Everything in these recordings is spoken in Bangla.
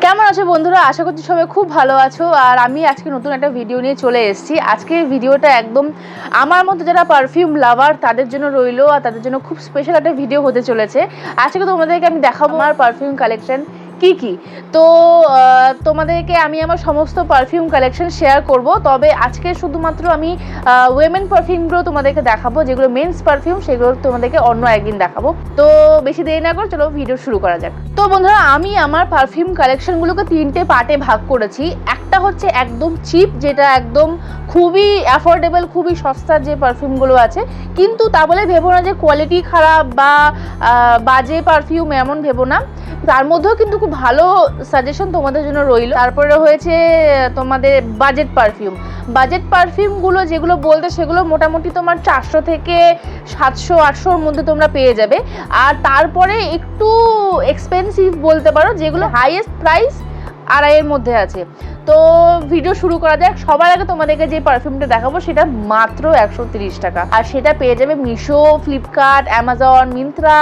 কেমন আছো বন্ধুরা? আশা করছি সবাই খুব ভালো আছো। আর আমি আজকে নতুন একটা ভিডিও নিয়ে চলে এসেছি। আজকের ভিডিওটা একদম আমার মতো যারা পারফিউম লাভার তাদের জন্য রইলো, আর তাদের জন্য খুব স্পেশাল একটা ভিডিও হতে চলেছে। আজকে তোমাদেরকে আমি দেখাবো আমার পারফিউম কালেকশন কি কি। তো তোমাদেরকে আমি আমার সমস্ত পারফিউম কালেকশন শেয়ার করব। তবে আজকে শুধুমাত্র আমি ওয়েমেন পারফিউমগুলো তোমাদেরকে দেখাবো, যেগুলো মেন্স পারফিউম সেগুলো তোমাদেরকে অন্য একদিন দেখাবো। তো বেশি দেরি না করে চলো ভিডিও শুরু করা যাক। তো বন্ধুরা, আমি আমার পারফিউম কালেকশনগুলোকে 3টে পার্টে ভাগ করেছি। একটা হচ্ছে একদম চিপ, যেটা একদম খুবই অ্যাফোর্ডেবল, খুবই সস্তার যে পারফিউমগুলো আছে, কিন্তু তা বলে ভেবো না যে কোয়ালিটি খারাপ বা বাজে পারফিউম, এমন ভেবো না। তার মধ্যেও কিন্তু খুব ভালো সাজেশন তোমাদের জন্য রইল। তারপরে হয়েছে তোমাদের বাজেট পারফিউমগুলো, যেগুলো বলতে সেগুলো মোটামুটি তোমার 400 থেকে 700-800-র মধ্যে তোমরা পেয়ে যাবে। আর তারপরে একটু এক্সপেন্সিভ বলতে পারো, যেগুলো হাইয়েস্ট প্রাইস 2,500-এর মধ্যে আছে। তো ভিডিও শুরু করা যাক। সবার আগে তোমাদেরকে যে পারফিউমটা দেখাবো সেটা মাত্র 130 টাকা, আর সেটা পেয়ে যাবে মিশো, ফ্লিপকার্ট, অ্যামাজন, মিন্ত্রা,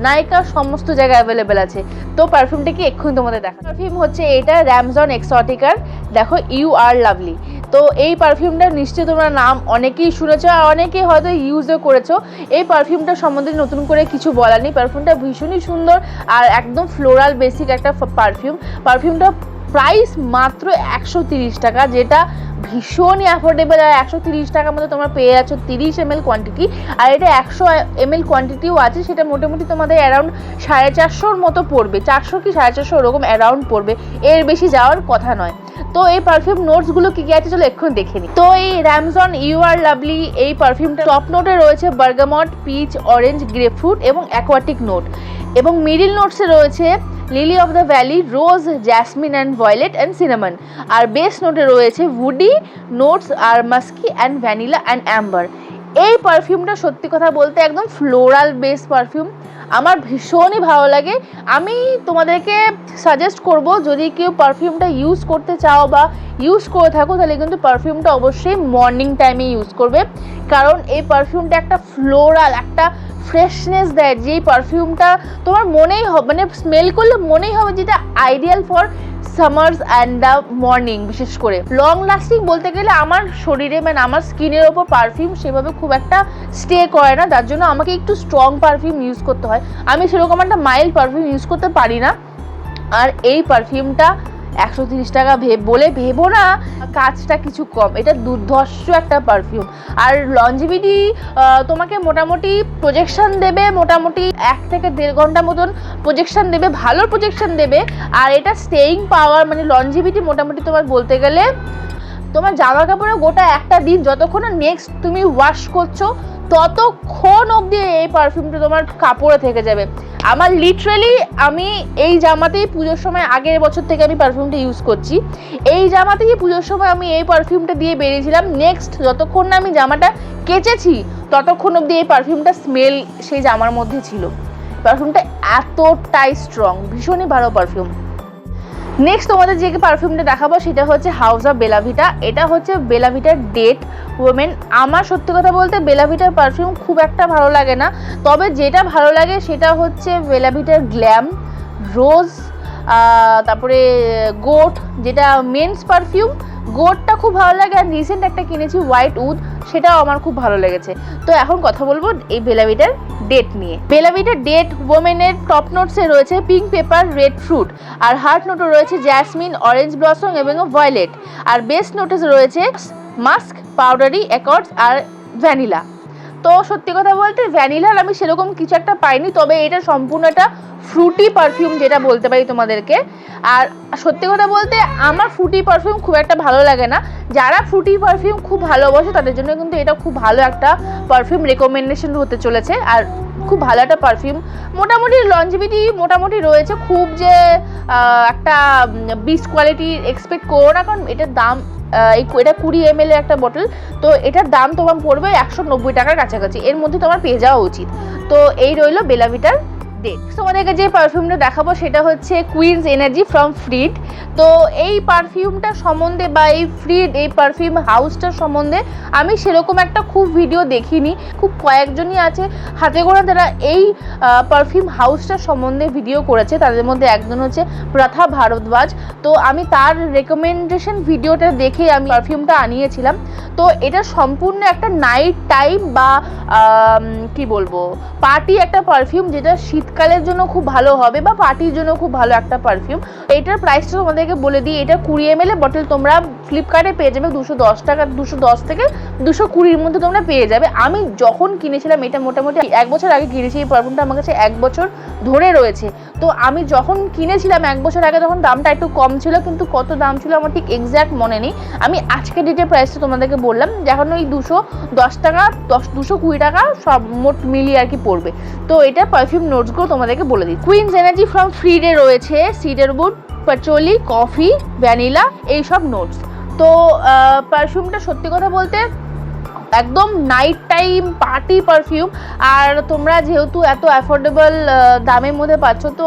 নাইকা, সমস্ত জায়গায় অ্যাভেলেবেল আছে। তো পারফিউমটা কি এক্ষুনি তোমাদের দেখা। পারফিউম হচ্ছে এটা র্যামজন এক্সটিকার, দেখো ইউ আর লাভলি। তো এই পারফিউমটা নিশ্চয়ই তোমরা নাম অনেকেই শুনেছো, আর অনেকেই হয়তো ইউজও করেছো। এই পারফিউমটা সম্বন্ধে নতুন করে কিছু বলার নেই। পারফিউমটা ভীষণই সুন্দর আর একদম ফ্লোরাল বেসিক একটা পারফিউমটা প্রাইস মাত্র 130 টাকা, যেটা ভীষণই অ্যাফোর্ডেবল। আর 130 টাকার মধ্যে তোমরা পেয়ে যাচ্ছ 30 ml কোয়ান্টিটি, আর এটা 100 ml কোয়ান্টিটিও আছে। সেটা মোটামুটি তোমাদের অ্যারাউন্ড 450-র মতো পড়বে, 400 কি 450 ওরকম অ্যারাউন্ড পড়বে, এর বেশি যাওয়ার কথা নয়। তো এই পারফিউম নোটসগুলো কী কী আছে চলো এক্ষুনি দেখে নিই। তো এই র্যামজন ইউ আর লাভলি এই পারফিউমটা টপ নোটে রয়েছে বার্গামট, পিচ, অরেঞ্জ, গ্রেপফ্রুট এবং অ্যাকোয়াটিক নোট, এবং মিডিল নোটসে রয়েছে lily of the valley, rose, jasmine and violet and cinnamon. আর বেস নোটে রয়েছে উডি নোটস আর musky and vanilla and amber. এই পারফিউমটা সত্যি কথা বলতে একদম ফ্লোরাল বেস পারফিউম, আমার ভীষণই ভালো লাগে। আমি তোমাদেরকে সাজেস্ট করব, যদি কেউ পারফিউমটা ইউজ করতে চাও বা ইউজ করে থাকো, তাহলে কিন্তু পারফিউমটা অবশ্যই মর্নিং টাইমে ইউজ করবে, কারণ এই পারফিউমটা একটা ফ্লোরাল, একটা ফ্রেশনেস দেয়, যেই পারফিউমটা তোমার মনেই হবে, মানে স্মেল করলে মনেই হবে যেটা ideal for summers and the morning. বিশেষ করে লং লাস্টিং বলতে গেলে আমার শরীরে, মানে আমার স্কিনের ওপর পারফিউম সেভাবে খুব একটা স্টে করে না, তার জন্য আমাকে একটু স্ট্রং পারফিউম ইউজ করতে হয়। আমি সেরকম একটা মাইল্ড পারফিউম ইউজ করতে পারি না। আর এই পারফিউমটা 130 টাকা বলে ভেবো না কাজটা কিছু কম, এটা দুর্ধর্ষ একটা পারফিউম। আর লঞ্জিভিটি তোমাকে মোটামুটি প্রজেকশন দেবে, মোটামুটি 1 থেকে 1.5 ঘন্টা মতন প্রজেকশন দেবে, ভালো প্রজেকশন দেবে। আর এটা স্টেইং পাওয়ার, মানে লঞ্জিভিটি মোটামুটি তোমার বলতে গেলে তোমার জামা কাপড়ে গোটা একটা দিন, যতক্ষণ না নেক্সট তুমি ওয়াশ করছো ততক্ষণ অবধি এই পারফিউমটা তোমার কাপড়ে থেকে যাবে। আমার লিটারেলি, আমি এই জামাতেই পুজোর সময়, আগের বছর থেকে আমি পারফিউমটা ইউজ করছি, এই জামাতেই পুজোর সময় আমি এই পারফিউমটা দিয়ে বেরিয়েছিলাম। নেক্সট যতক্ষণ না আমি জামাটা কেচেছি ততক্ষণ অবধি এই পারফিউমটা স্মেল সেই জামার মধ্যে ছিল। পারফিউমটা এতটাই স্ট্রং, ভীষণই ভালো পারফিউম। নেক্সট তোমাদের যে পারফিউমটা দেখাবো সেটা হচ্ছে হাউস অফ বেলা ভিটা। এটা হচ্ছে বেলা ভিটার ডেট ওমেন। আমার সত্যি কথা বলতে বেলা ভিটার পারফিউম খুব একটা ভালো লাগে না, তবে যেটা ভালো লাগে সেটা হচ্ছে বেলা ভিটার গ্ল্যাম, রোজ, তারপরে গোট, যেটা মেন্স পারফিউম। গোটটা খুব ভালো লাগে। আর রিসেন্ট একটা কিনেছি হোয়াইট উড, সেটাও আমার খুব ভালো লেগেছে। তো এখন কথা বলবো এই বেলা ভিটার ডেট নিয়ে। বেলা ভিটার ডেট ওমেনের টপ নোটসে রয়েছে পিঙ্ক পেপার, রেড ফ্রুট, আর হার্ট নোটে রয়েছে জ্যাসমিন, অরেঞ্জ ব্লসম এবং ভয়েলেট। আর বেস নোটে রয়েছে মাস্ক, পাউডারি, অ্যাকর্ডস আর ভ্যানিলা। তো সত্যি কথা বলতে ভ্যানিলার আমি সেরকম কিছু একটা পাইনি, তবে এটা সম্পূর্ণ একটা ফ্রুটি পারফিউম যেটা বলতে পারি তোমাদেরকে। আর সত্যি কথা বলতে আমার ফ্রুটি পারফিউম খুব একটা ভালো লাগে না। যারা ফ্রুটি পারফিউম খুব ভালোবাসে তাদের জন্য কিন্তু এটা খুব ভালো একটা পারফিউম রেকমেন্ডেশন হতে চলেছে। আর খুব ভালো একটা পারফিউম, মোটামুটি লঞ্জিভিটি মোটামুটি রয়েছে, খুব যে একটা বিস্ট কোয়ালিটি এক্সপেক্ট করো না, কারণ এটার দাম এটা 20 ml একটা বটল, তো এটার দাম তোমার পড়বে 190 টাকার কাছাকাছি, এর মধ্যে তোমার পেয়ে যাওয়া উচিত। তো এই রইলো বেলা ভিটার ডেট। তোমাদেরকে যে পারফিউমটা দেখাবো সেটা হচ্ছে কুইন্স এনার্জি ফ্রম ফ্রিড। তো এই পারফিউমটা সম্বন্ধে বা এই ফ্রিড এই পারফিউম হাউসটার সম্বন্ধে আমি সেরকম একটা খুব ভিডিও দেখিনি, খুব কয়েকজনই আছে হাতে গোনা যারা এই পারফিউম হাউসটার সম্বন্ধে ভিডিও করেছে। তাদের মধ্যে একজন হচ্ছে প্রথা ভারদ্বাজ। তো আমি তার রেকমেন্ডেশন ভিডিওটা দেখে আমি পারফিউমটা আনিয়েছিলাম। তো এটা সম্পূর্ণ একটা নাইট টাইম বা কি বলবো পার্টি একটা পারফিউম, যেটা শীতকালের জন্য খুব ভালো হবে বা পার্টির জন্য খুব ভালো একটা পারফিউম। এটার প্রাইসটা তোমাদেরকে বলে দিই, এটা 20 ml বটল তোমরা ফ্লিপকার্টে পেয়ে যাবে 210 টাকা, 210 থেকে 220 মধ্যে তোমরা পেয়ে যাবে। আমি যখন কিনেছিলাম এটা মোটামুটি 1 বছর আগে কিনেছি, এই পারফিউমটা আমার কাছে 1 বছর ধরে রয়েছে। তো আমি যখন কিনেছিলাম 1 বছর আগে তখন দামটা একটু কম ছিল, কিন্তু কত দাম ছিল আমার ঠিক এক্স্যাক্ট মনে নেই। আমি আজকে ডেটের প্রাইসটা তোমাদেরকে বললাম, যখন ওই 210 টাকা 220 টাকা সব মোট মিলিয়ে আর কি পড়বে। তো এটা পারফিউম নোটসগুলো তোমাদেরকে বলে দিই। কুইন্স এনার্জি ফ্রম ফ্রিডে রয়েছে সিডারউড, পাচোলি, কফি, ভ্যানিলা এইসব নোটস। তো পারফিউমটা সত্যি কথা বলতে একদম নাইট টাইম পার্টি পারফিউম। আর তোমরা যেহেতু এত অ্যাফোর্ডেবল দামের মধ্যে পাচ্ছ, তো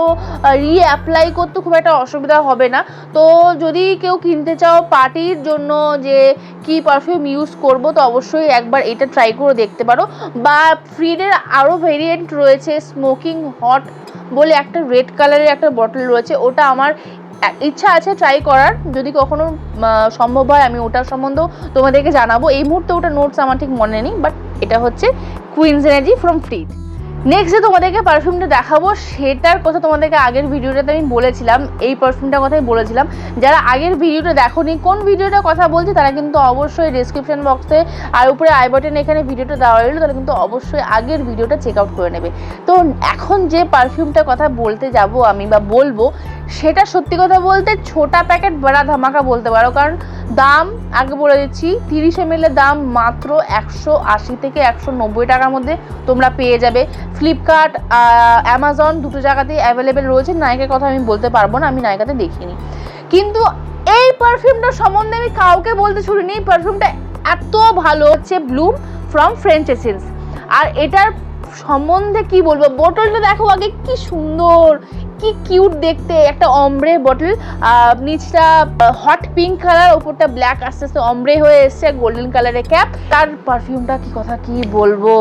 অ্যাপ্লাই করতে খুব একটা অসুবিধা হবে না। তো যদি কেউ কিনতে চাও পার্টির জন্য যে কি পারফিউম ইউজ করব, তো অবশ্যই একবার এটা ট্রাই করে দেখতে পারো। বা ফ্রিডের আরও ভেরিয়েন্ট রয়েছে, স্মোকিং হট বলে একটা রেড কালারের একটা বটল রয়েছে, ওটা আমার ইচ্ছা আছে ট্রাই করার, যদি কখনো সম্ভব হয় আমি ওটার সম্বন্ধেও তোমাদেরকে জানাবো। এই মুহূর্তে ওটা নোটস আমার ঠিক মনে নেই, বাট এটা হচ্ছে queens energy from Freed. Next যে তোমাদেরকে পারফিউমটা দেখাবো সেটার কথা তোমাদেরকে আগের ভিডিওটাতে আমি বলেছিলাম, এই পারফিউমটার কথাই বলেছিলাম। যারা আগের ভিডিওটা দেখোনি, কোন ভিডিওটার কথা বলছি তারা কিন্তু অবশ্যই ডিসক্রিপশন বক্সে আর উপরে আই বাটনে এখানে ভিডিওটা দেওয়া রইলো, তারা কিন্তু অবশ্যই আগের ভিডিওটা চেক আউট করে নেবে। তো এখন যে পারফিউমটার কথা বলতে যাব আমি বা বলবো, সেটা সত্যি কথা বলতে ছোটা প্যাকেট বড়া ধামাকা বলতে পারো। কারণ দাম আগে বলে দিচ্ছি, 30 ml এর দাম মাত্র 180 থেকে 190 টাকার মধ্যে তোমরা পেয়ে যাবে। ফ্লিপকার্ট, অ্যামাজন দুটো জায়গাতেই অ্যাভেলেবেল রয়েছে। নাইকার কথা আমি বলতে পারবো না, আমি নাইকাতে দেখিনি। কিন্তু এই পারফিউমটা সম্বন্ধে আমি কাউকে বলতে শুনিনি। এই পারফিউমটা এত ভালো হচ্ছে ব্লুম ফ্রম ফ্রেঞ্চ এসেন্স। আর এটার সম্বন্ধে কি বলবো, বোতলটা দেখো আগে কি সুন্দর, কি কিউট দেখতে, একটা অমব্রে বটল, নিচটা হট পিঙ্ক কালার, ওপরটা ব্ল্যাক, আস্তে আস্তে অমব্রে হয়ে এসছে, গোল্ডেন কালারের ক্যাপ। তার পারফিউমটা কি কথা কি বলবো,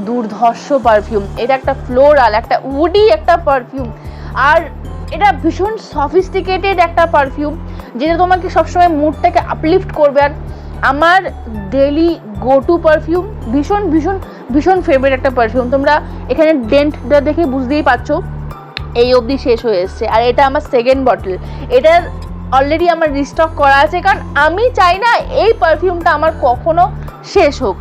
দুর্ধর্ষ পারফিউম। এটা একটা ফ্লোরাল, একটা উডি একটা পারফিউম। আর এটা ভীষণ সফিস্টিকেটেড একটা পারফিউম, যেটা তোমাকে সবসময় মুডটাকে আপলিফট করবে। আর আমার ডেইলি গো টু পারফিউম, ভীষণ ভীষণ ভীষণ ফেভারিট একটা পারফিউম। তোমরা এখানে ডেন্টটা দেখে বুঝতেই পারছো এই অবধি শেষ হয়ে এসছে। আর এটা আমার সেকেন্ড বটল, এটার অলরেডি আমার রিস্টক করা আছে, কারণ আমি চাই না এই পারফিউমটা আমার কখনো শেষ হোক।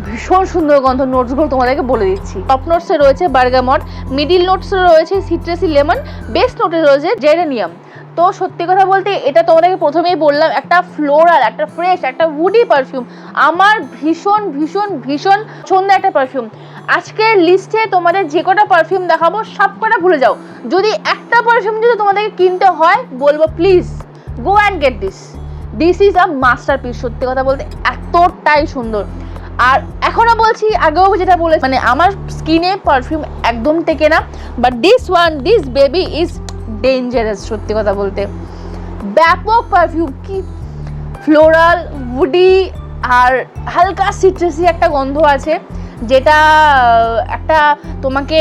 ভীষণ সুন্দর গন্ধ। নোটসগুলো তোমাদেরকে বলে দিচ্ছি। টপ নোটসে রয়েছে বার্গামট, মিডিল নোটসে রয়েছে সিট্রাসি লেমন, বেস্ট নোটে রয়েছে জেরেনিয়াম। তো সত্যি কথা বলতে এটা তোমাদেরকে প্রথমেই বললাম, একটা ফ্লোরাল, একটা ফ্রেশ, একটা উডি পারফিউম। আমার ভীষণ ভীষণ ভীষণ পছন্দের একটা পারফিউম। আজকের লিস্টে তোমাদের যে কটা পারফিউম দেখাবো সব কটা ভুলে যাও। যদি একটা পারফিউম যদি তোমাদেরকে কিনতে হয়, বলবো please go and get this. This is a masterpiece. সত্যি কথা বলতে এতটাই সুন্দর। আর এখনো বলছি, আগেও যেটা বলে, মানে আমার স্কিনে পারফিউম একদম টেকে না, but this baby is dangerous. সত্যি কথা বলতে ব্যাপক পারফিউম, কি ফ্লোরাল, উডি আর হালকা সিট্রাসি একটা গন্ধ আছে, যেটা একটা তোমাকে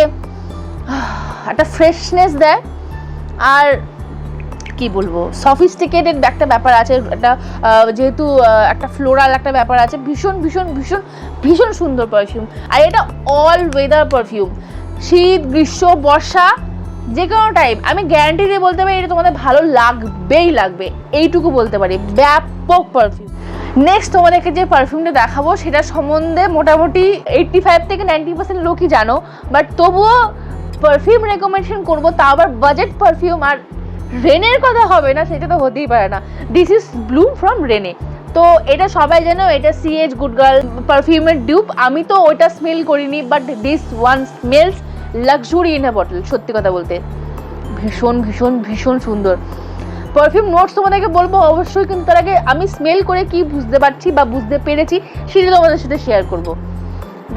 একটা ফ্রেশনেস দেয়। আর কি বলবো, সফিস্টিকেটেড একটা ব্যাপার আছে, একটা যেহেতু একটা ফ্লোরাল একটা ব্যাপার আছে। ভীষণ ভীষণ ভীষণ ভীষণ সুন্দর পারফিউম। আর এটা অল ওয়েদার পারফিউম, শীত, গ্রীষ্ম, বর্ষা, যে কোনো টাইম আমি গ্যারান্টি দিয়ে বলতে পারি এটা তোমাদের ভালো লাগবেই লাগবে, এইটুকু বলতে পারি। ব্যাপক পারফিউম। নেক্সট তোমাদেরকে যে পারফিউমটা দেখাবো সেটা সম্বন্ধে মোটামুটি 85 থেকে 90% লোকই জানো, বাট তবুও পারফিউম রেকমেন্ডেশন করবো, তা আবার বাজেট পারফিউম। আর রেনের কথা হবে না, সেটা তো হতেই পারে না। This is bloom from Renee. তো এটা সবাই জানো, এটা সিএইচ গুড গার্ল পারফিউমের ডিউপ। আমি তো ওইটা স্মেল করিনি, but this one smells luxury in a bottle. সত্যি কথা বলতে ভীষণ ভীষণ ভীষণ সুন্দর পারফিউম। নোটস তোমাদেরকে বলবো অবশ্যই, কিন্তু তার আগে আমি স্মেল করে কি বুঝতে পারছি বা বুঝতে পেরেছি সেটা তোমাদের সাথে শেয়ার করবো।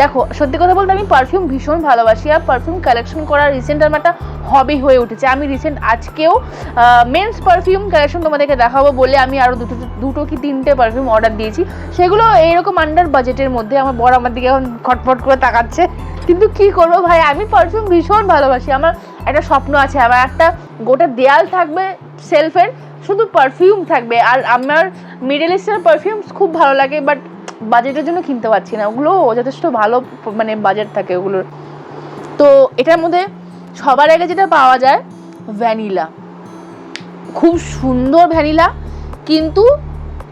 দেখো সত্যি কথা বলতে আমি পারফিউম ভীষণ ভালোবাসি, আর পারফিউম কালেকশন করা রিসেন্ট আমার একটা হবি হয়ে উঠেছে। আমি রিসেন্ট আজকেও মেন্স পারফিউম কালেকশন তোমাদেরকে দেখাবো বলে আমি আরও দুটো কি তিনটে পারফিউম অর্ডার দিয়েছি। সেগুলো এইরকম আন্ডার বাজেটের মধ্যে। আমার বর আমার দিকে এখন খটফট করে তাকাচ্ছে, কিন্তু কি করবো ভাই, আমি পারফিউম ভীষণ ভালোবাসি। আমার একটা স্বপ্ন আছে, আমার একটা গোটা দেয়াল থাকবে সেলফের, শুধু পারফিউম থাকবে। আর আমার মিডল ইস্টের পারফিউমস খুব ভালো লাগে, বাট বাজেটের জন্য কিনতে পারছি না। ওগুলো যথেষ্ট ভালো মানে বাজেট থাকে ওগুলোর। তো এটার মধ্যে সবার আগে যেটা পাওয়া যায় ভ্যানিলা, খুব সুন্দর ভ্যানিলা, কিন্তু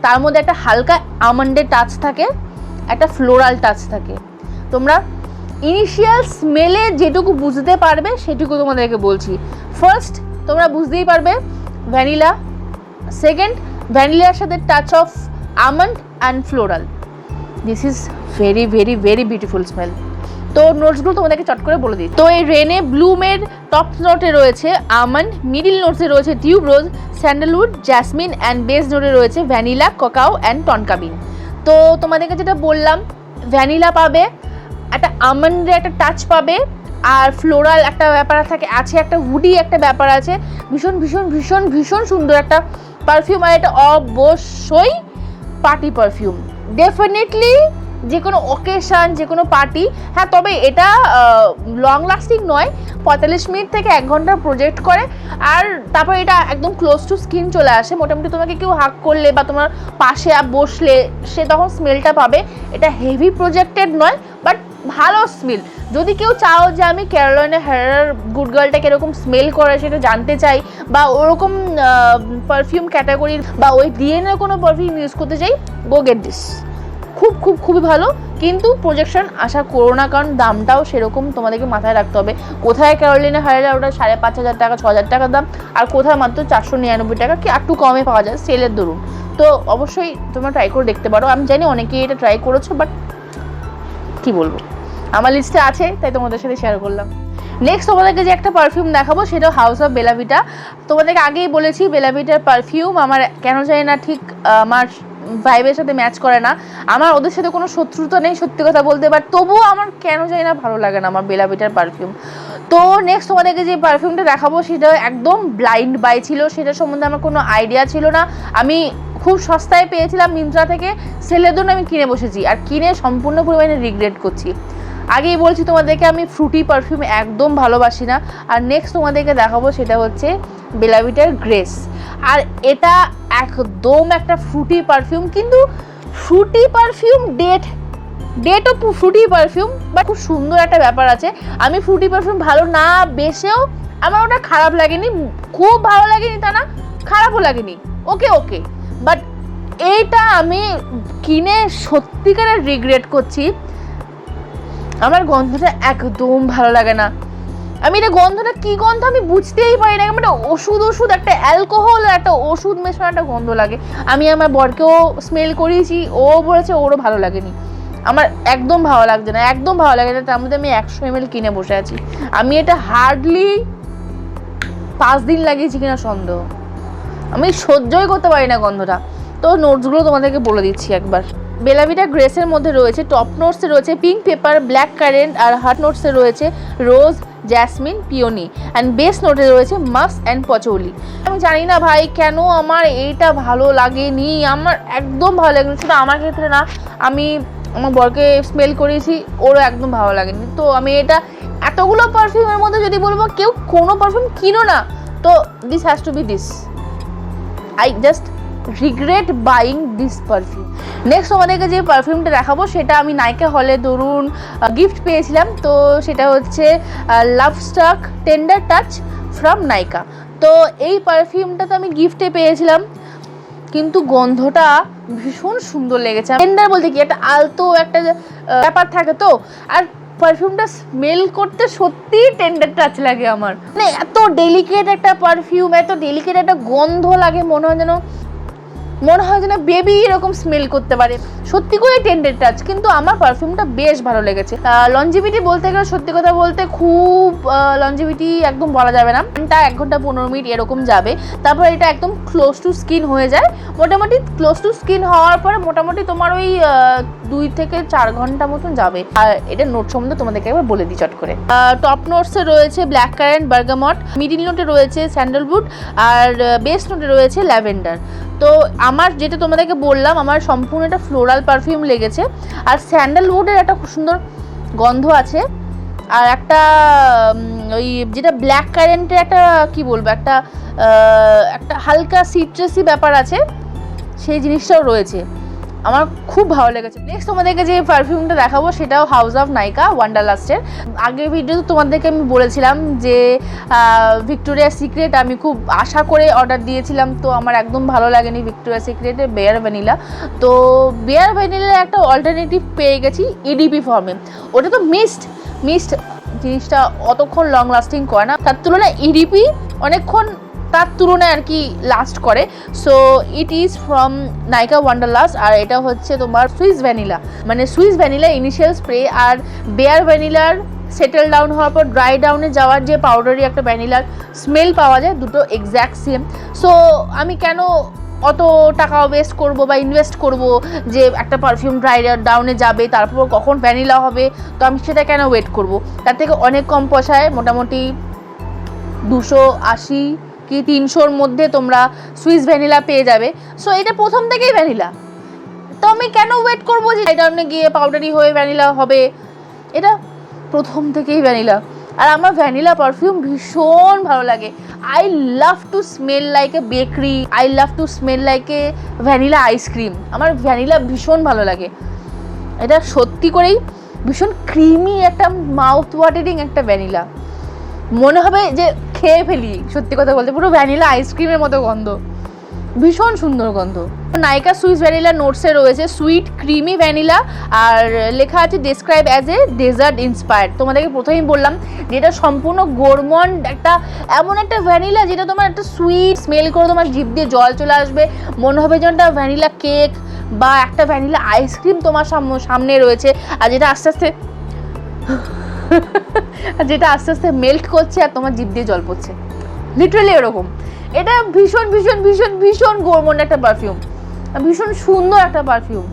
তার মধ্যে একটা হালকা আমন্ডের টাচ থাকে, একটা ফ্লোরাল টাচ থাকে। তোমরা ইনিশিয়াল স্মেলে যেটুকু বুঝতে পারবে সেটুকু তোমাদেরকে বলছি। ফার্স্ট তোমরা বুঝতেই পারবে ভ্যানিলা, সেকেন্ড ভ্যানিলার সাথে touch of almond and floral. This is very very very beautiful smell. তো নোটসগুলো তোমাদেরকে চট করে বলে দিই। তো এই রেনে ব্লুমের টপ নোটে রয়েছে আমন্ড, মিডিল নোটসে রয়েছে টিউবরোজ, স্যান্ডেলউড, জ্যাসমিন অ্যান্ড বেস নোটে রয়েছে ভ্যানিলা, কোকাও অ্যান্ড টনকাবিন। তো তোমাদেরকে যেটা বললাম, ভ্যানিলা পাবে, একটা আমন্ডের একটা টাচ পাবে, আর ফ্লোরাল একটা ব্যাপার থাকে আছে, একটা উডি একটা ব্যাপার আছে। ভীষণ ভীষণ ভীষণ ভীষণ সুন্দর একটা পারফিউম, আর এটা অবশ্যই পার্টি পারফিউম। ডেফিনেটলি যে কোনো অকেশান, যে কোনো পার্টি। হ্যাঁ, তবে এটা লং লাস্টিং নয়, 45 মিনিট থেকে 1 ঘন্টা প্রজেক্ট করে, আর তারপর এটা একদম ক্লোজ টু স্কিন চলে আসে। মোটামুটি তোমাকে কেউ হাক করলে বা তোমার পাশে বসলে সে তখন স্মেলটা পাবে। এটা হেভি প্রজেক্টেড নয়, বাট ভালো স্মেল। যদি কেউ চাও যে আমি ক্যারোলিনা হেরার গুড গার্লটা কীরকম স্মেল করে সেটা জানতে চাই, বা ওরকম পারফিউম ক্যাটাগরির বা ওই ডিএনএ কোনো পারফিউম ইউজ করতে চাই, গো গেট দিস। খুব খুব খুবই ভালো, কিন্তু প্রজেকশন আশা করো না, কারণ দামটাও সেরকম তোমাদেরকে মাথায় রাখতে হবে। কোথায় ক্যারোলিনা হেরার ওটা 5,500 টাকা 6,000 টাকা দাম, আর কোথায় মাত্র 499 টাকা কি একটু কমে পাওয়া যায় সেলের দরুন। তো অবশ্যই তোমরা ট্রাই করে দেখতে পারো। আমি জানি অনেকেই এটা ট্রাই করেছো, বাট কি বলবো, আমার লিস্টে আছে তাই তোমাদের সাথে শেয়ার করলাম। নেক্সট তোমাদেরকে যে একটা পারফিউম দেখাবো সেটা হাউস অফ বেলা ভিটা। তোমাদেরকে আগেই বলেছি বেলা ভিটার পারফিউম আমার কেন জানি না ঠিক আমার ভাইবের সাথে ম্যাচ করে না। আমার ওদের সাথে কোনো শত্রুতা নেই সত্যি কথা বলতে, বাট তবুও আমার কেন জানি না ভালো লাগে না আমার বেলা ভিটার পারফিউম। তো নেক্সট তোমাদেরকে যে পারফিউমটা দেখাবো সেটা একদম ব্লাইন্ড বাই ছিল, সেটা সম্বন্ধে আমার কোনো আইডিয়া ছিল না। আমি খুব সস্তায় পেয়েছিলাম মিন্ত্রা থেকে, সেলের জন্য আমি কিনে বসেছি, আর কিনে সম্পূর্ণ পরিমাণে রিগ্রেট করছি। আগেই বলছি তোমাদেরকে আমি ফ্রুটি পারফিউম একদম ভালোবাসি না। আর নেক্সট তোমাদেরকে দেখাবো সেটা হচ্ছে বেলা ভিটার গ্রেস। আর এটা একদম একটা ফ্রুটি পারফিউম, কিন্তু ফ্রুটি পারফিউম ডেটও ফ্রুটি পারফিউম, বাট খুব সুন্দর একটা ব্যাপার আছে। আমি ফ্রুটি পারফিউম ভালো না বেশেও আমার ওটা খারাপ লাগেনি, খুব ভালো লাগেনি তা না, খারাপও লাগেনি, ওকে ওকে। বাট এইটা আমি কিনে সত্যিকারের রিগ্রেট করছি। আমার গন্ধটা একদম ভালো লাগে না। আমি এটা গন্ধটা কি গন্ধ আমি বুঝতেই পারি না, মানে ওষুধ একটা অ্যালকোহল একটা ওষুধ মেশানো একটা গন্ধ লাগে। আমি আমার বরকেও স্মেল করিয়েছি, ও বলেছে ওরও ভালো লাগেনি। আমার একদম ভালো লাগছে না, একদম ভালো লাগে না। তার মধ্যে আমি 100 ml কিনে বসে আছি। আমি এটা হার্ডলি 5 দিন লাগিয়েছি কিনা সন্দেহ। আমি সহ্যই করতে পারি না গন্ধটা। তো নোটসগুলো তোমাদেরকে বলে দিচ্ছি একবার। বেলা ভিটা গ্রেসের মধ্যে রয়েছে টপ নোটসে রয়েছে পিঙ্ক পেপার, ব্ল্যাক কারেন্ট, আর হার্ট নোটসে রয়েছে রোজ, জ্যাসমিন, পিওনি, অ্যান্ড বেস নোটে রয়েছে মাস্ক অ্যান্ড পচৌলি। আমি জানি না ভাই কেন আমার এইটা ভালো লাগেনি, আমার একদম ভালো লাগেনি। শুধু আমার ক্ষেত্রে না, আমি আমার বরকে স্মেল করেছি, ওরও একদম ভালো লাগেনি। তো আমি এটা এতগুলো পারফিউমের মধ্যে যদি বলবো কেউ কোনো পারফিউম কিনো না, তো this has to be this. I just regret buying this perfume. Next আমাদেরকে যে পারফিউমটা দেখাবো সেটা আমি নাইকা হলে ধরুন গিফট পেয়েছিলাম। তো সেটা হচ্ছে লাভ স্টাক টেন্ডার টাচ ফ্রম নাইকা। তো এই পারফিউমটা তো আমি গিফটে পেয়েছিলাম, কিন্তু গন্ধটা ভীষণ সুন্দর লেগেছে। টেন্ডার বলতে কি একটা আলতো একটা ব্যাপার থাকে তো, আর পারফিউমটা স্মেল করতে সত্যিই টেন্ডার টাচ লাগে আমার। মানে এত ডেলিকেট একটা পারফিউম, এত ডেলিকেট একটা গন্ধ লাগে, মনে হয় যেন মনে হয় যেন বেবি এরকম স্মেল করতে পারে, সত্যি করে টেন্ডার টাচ। কিন্তু আমার পারফিউমটা বেশ ভালো লেগেছে। লঞ্জিভিটি বলতে গেলে সত্যি কথা বলতে খুব লঞ্জিভিটি একদম বলা যাবে না, 1 ঘন্টা 15 মিনিট এরকম যাবে। তারপর এটা একদম ক্লোজ টু স্কিন হয়ে যায়। মোটামুটি ক্লোজ টু স্কিন হওয়ার পরে মোটামুটি তোমার ওই 2 থেকে 4 ঘন্টা মতন যাবে। আর এটা নোট সম্বন্ধে তোমাদেরকে একবার বলে দিই চট করে। টপ নোটসে রয়েছে ব্ল্যাক কারেন্ট, বার্গামট, মিডিল নোটে রয়েছে স্যান্ডেলউড, আর বেস নোটে রয়েছে ল্যাভেন্ডার। তো আমার যেটা তোমাদেরকে বললাম, আমার সম্পূর্ণ একটা ফ্লোরাল পারফিউম লেগেছে। আর স্যান্ডেলউডের একটা খুব সুন্দর গন্ধ আছে। আর একটা ওই যেটা ব্ল্যাক কারেন্টের একটা কি বলবো, একটা হালকা সিট্রাসি ব্যাপার আছে, সেই জিনিসটাও রয়েছে। আমার খুব ভালো লেগেছে। নেক্সট তোমাদেরকে যে পারফিউমটা দেখাবো সেটাও হাউস অফ নাইকা ওয়ান্ডারলাস্টের। আগের ভিডিওতে তোমাদেরকে আমি বলেছিলাম যে ভিক্টোরিয়া সিক্রেট আমি খুব আশা করে অর্ডার দিয়েছিলাম, তো আমার একদম ভালো লাগেনি ভিক্টোরিয়া সিক্রেটের বেয়ার ভ্যানিলা। তো বেয়ার ভ্যানিলার একটা অল্টারনেটিভ পেয়ে গেছি ইডিপি ফর্মে। ওটা তো মিস্ট জিনিসটা অতক্ষণ লং লাস্টিং করে না, তার তুলনায় ইডিপি অনেকক্ষণ তার তুলনায় আর কি লাস্ট করে। So it is from Nykaa wanderlust. আর এটা হচ্ছে তোমার সুইস ভ্যানিলা, মানে সুইস ভ্যানিলা ইনিশিয়াল স্প্রে আর বেয়ার ভ্যানিলার সেটেল ডাউন হওয়ার পর ড্রাই ডাউনে যাওয়ার যে পাউডারি একটা ভ্যানিলার স্মেল পাওয়া যায়, দুটো এক্স্যাক্ট সেম। সো আমি কেন অত টাকা ওয়েস্ট করব বা ইনভেস্ট করব যে একটা পারফিউম ড্রাই ডাউনে যাবে তারপর কখন ভ্যানিলা হবে, তো আমি সেটা কেন ওয়েট করব? তার থেকে অনেক কম পয়সায় মোটামুটি 280 কি 300-র মধ্যে তোমরা সুইস ভ্যানিলা পেয়ে যাবে। সো এটা প্রথম থেকেই ভ্যানিলা, তো আমি কেন ওয়েট করবো যে ড্রাই ডাউনে গিয়ে পাউডারি হয়ে ভ্যানিলা হবে? এটা প্রথম থেকেই ভ্যানিলা। আর আমার ভ্যানিলা পারফিউম ভীষণ ভালো লাগে। I love to smell like a bakery, I love to smell like a vanilla ice cream. আমার ভ্যানিলা ভীষণ ভালো লাগে। এটা সত্যি করেই ভীষণ ক্রিমি একটা মাউথ ওয়াটারিং একটা ভ্যানিলা, মনে হবে যে খেয়ে ফেলি। সত্যি কথা বলতে পুরো ভ্যানিলা আইসক্রিমের মতো গন্ধ, ভীষণ সুন্দর গন্ধ। নাইকা সুইস ভ্যানিলা নোটসে রয়েছে সুইট ক্রিমি ভ্যানিলা, আর লেখা আছে describe as a desert inspired. তোমাদেরকে প্রথমেই বললাম যেটা সম্পূর্ণ গোরমন্ড একটা এমন একটা ভ্যানিলা যেটা তোমার একটা সুইট স্মেল করে তোমার জিভ দিয়ে জল চলে আসবে, মনে হবে যেন একটা ভ্যানিলা কেক বা একটা ভ্যানিলা আইসক্রিম তোমার সামনে রয়েছে, আর যেটা আস্তে আস্তে মেল্ট করছে আর তোমার জিভ দিয়ে জল পড়ছে, লিটারালি এরকম। এটা ভীষণ গোরমন্ড একটা পারফিউম, ভীষণ সুন্দর একটা পারফিউম,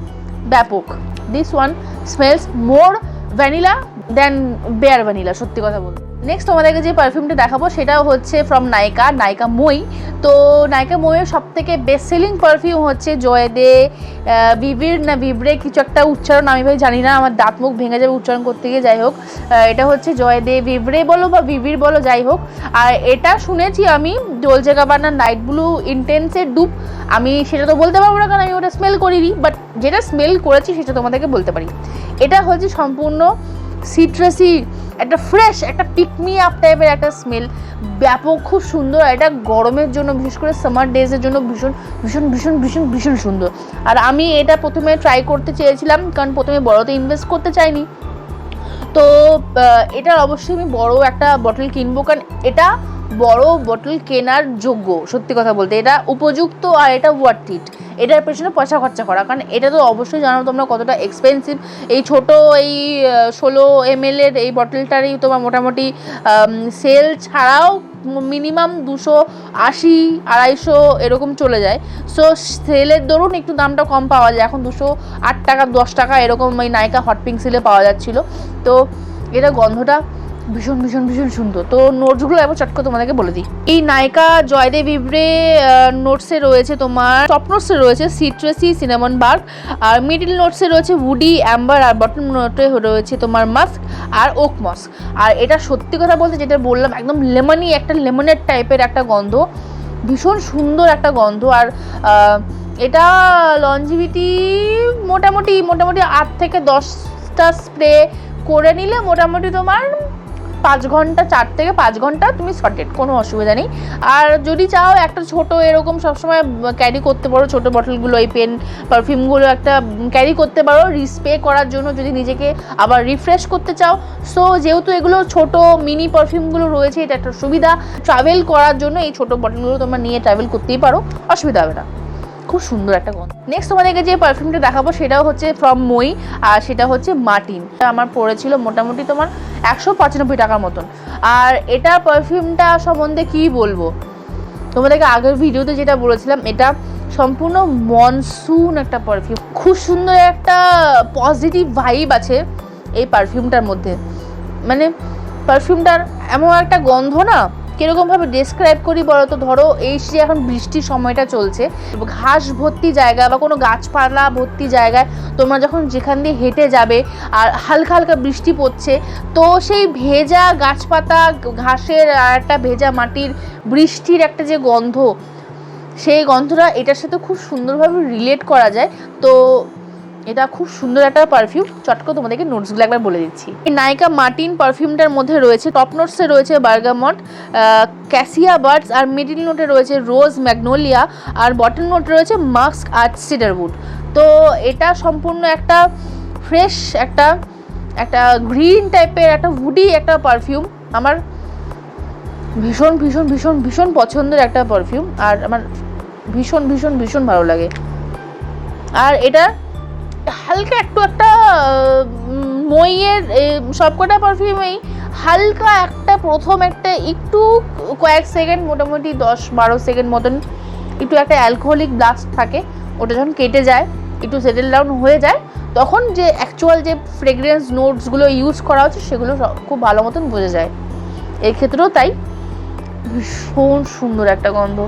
ব্যাপক। This one smells more vanilla than bare vanilla, সত্যি কথা বলতে। নেক্সট তোমাদেরকে যে পারফিউমটা দেখাবো সেটাও হচ্ছে ফ্রম নাইকা মই। তো নাইকা মইয়ের সব থেকে বেস্ট সেলিং পারফিউম হচ্ছে জয়দে ভিব্রে কিছু একটা উচ্চারণ আমি ভাই জানি না, আমার দাঁত মুখ ভেঙে যাবে উচ্চারণ করতে গিয়ে। যাই হোক, এটা হচ্ছে জয়দে ভিব্রে বলো বা ভিভির বলো, যাই হোক। আর এটা শুনেছি আমি ডলচে গাবানার নাইট ব্লু ইন্টেন্সের ডুপ। আমি সেটা তো বলতে পারবো না কারণ আমি ওটা স্মেল করিনি, বাট যেটা স্মেল করেছি সেটা তোমাদেরকে বলতে পারি। এটা হচ্ছে সম্পূর্ণ সিট্রাসি একটা ফ্রেশ একটা পিকমি আপ টাইপের একটা স্মেল, ব্যাপক, খুব সুন্দর। এটা গরমের জন্য, বিশেষ করে সামার ডেজের জন্য ভীষণ সুন্দর। আর আমি এটা প্রথমে ট্রাই করতে চেয়েছিলাম কারণ প্রথমে বড়তে ইনভেস্ট করতে চাইনি, তো এটার অবশ্যই আমি বড় একটা বটল কিনবো কারণ এটা বড় বটল কেনার যোগ্য, সত্যি কথা বলতে এটা উপযুক্ত আর এটা ওয়ার্থ ইট। এটার পেছনে পয়সা খরচা করা, কারণ এটা তো অবশ্যই জানো তোমরা কতটা এক্সপেন্সিভ। এই ছোট এই 16 ml এর এই বটলটারই তোমার মোটামুটি সেল ছাড়াও মিনিমাম 280 250 এরকম চলে যায়। সো সেলের দরুন একটু দামটা কম পাওয়া যায়, এখন 208 টাকা 10 টাকা এরকম এই নাইকা হট পিঙ্ক সেলে পাওয়া যাচ্ছিলো। তো এটা গন্ধটা ভীষণ সুন্দর। তো নোটসগুলো একবার চট করে তোমাদেরকে বলে দিই। এই নাইকা জয়দে ভিব্রে নোটসে রয়েছে তোমার, টপ নোটসে রয়েছে সিট্রাসি সিনামন বার্ক, আর মিডল নোটসে রয়েছে উডি অ্যাম্বার, আর বটম নোটে রয়েছে তোমার মাস্ক আর ওক মস্ক। আর এটা সত্যি কথা বলতে যেটা বললাম একদম লেমনি একটা লেমনেড টাইপের একটা গন্ধ, ভীষণ সুন্দর একটা গন্ধ। আর এটা লঞ্জিভিটি মোটামুটি 8 থেকে 10টা স্প্রে করে নিলে মোটামুটি তোমার 5 ঘন্টা, 4 থেকে 5 ঘন্টা তুমি সর্টেড, কোনো অসুবিধা নেই। আর যদি চাও একটা ছোট এরকম সবসময় ক্যারি করতে পারো, ছোট বটলগুলো এই পেন পারফিউমগুলো একটা ক্যারি করতে পারো রিস্প্রে করার জন্য, যদি নিজেকে আবার রিফ্রেশ করতে চাও। সো যেহেতু এগুলো ছোট মিনি পারফিউমগুলো রয়েছে, এটা একটা সুবিধা। ট্রাভেল করার জন্য এই ছোট বটলগুলো তোমরা নিয়ে ট্রাভেল করতেই পারো, অসুবিধা হবে না। খুব সুন্দর একটা গন্ধ। নেক্সট তোমাদেরকে যে পারফিউমটা দেখাবো সেটাও হচ্ছে ফ্রম মই, আর সেটা হচ্ছে মার্টিন। আমার পড়েছিল মোটামুটি তোমার 195 টাকার মতন। আর এটা পারফিউমটা সম্বন্ধে কি বলবো, তোমাদেরকে আগের ভিডিওতে যেটা বলেছিলাম, এটা সম্পূর্ণ মনসুন একটা পারফিউম। খুব সুন্দর একটা পজিটিভ ভাইব আছে এই পারফিউমটার মধ্যে। মানে পারফিউমটার এমন একটা গন্ধ না, কীরকমভাবে ডেসক্রাইব করি বলো তো। ধরো এই যে এখন বৃষ্টির সময়টা চলছে, ঘাস ভর্তি জায়গা বা কোনো গাছপালা ভর্তি জায়গায় তোমরা যখন যেখান দিয়ে হেঁটে যাবে আর হালকা হালকা বৃষ্টি পড়ছে, তো সেই ভেজা গাছপাতা, ঘাসের আর একটা ভেজা মাটির, বৃষ্টির একটা যে গন্ধ, সেই গন্ধটা এটার সাথে খুব সুন্দরভাবে রিলেট করা যায়। তো এটা খুব সুন্দর একটা পারফিউম। চটকো তোমাদেরকে নোটসগুলো একবার বলে দিচ্ছি। এই নাইকা মার্টিন পারফিউমটার মধ্যে রয়েছে, টপ নোটসে রয়েছে বার্গামট, ক্যাসিয়া বার্ডস, আর মিডিল নোটে রয়েছে রোজ ম্যাগনোলিয়া, আর বটম নোটে রয়েছে মাস্ক আর সিডারউড। তো এটা সম্পূর্ণ একটা ফ্রেশ একটা একটা গ্রিন টাইপের একটা উডি একটা পারফিউম। আমার ভীষণ ভীষণ ভীষণ ভীষণ পছন্দের একটা পারফিউম, আর আমার ভীষণ ভীষণ ভীষণ ভালো লাগে। আর এটা হালকা একটু একটা মইয়ের সবকটা পারফিউমেই হালকা একটা প্রথম একটা একটু কয়েক সেকেন্ড, মোটামুটি 10-12 সেকেন্ড মতন একটু একটা অ্যালকোহলিক ব্লাস্ট থাকে। ওটা যখন কেটে যায়, একটু সেটেল ডাউন হয়ে যায়, তখন যে অ্যাকচুয়াল যে ফ্রেগরেন্স নোটসগুলো ইউজ করা হচ্ছে সেগুলো খুব ভালো মতন বোঝা যায়। এই ক্ষেত্রেও তাই। ভীষণ সুন্দর একটা গন্ধ,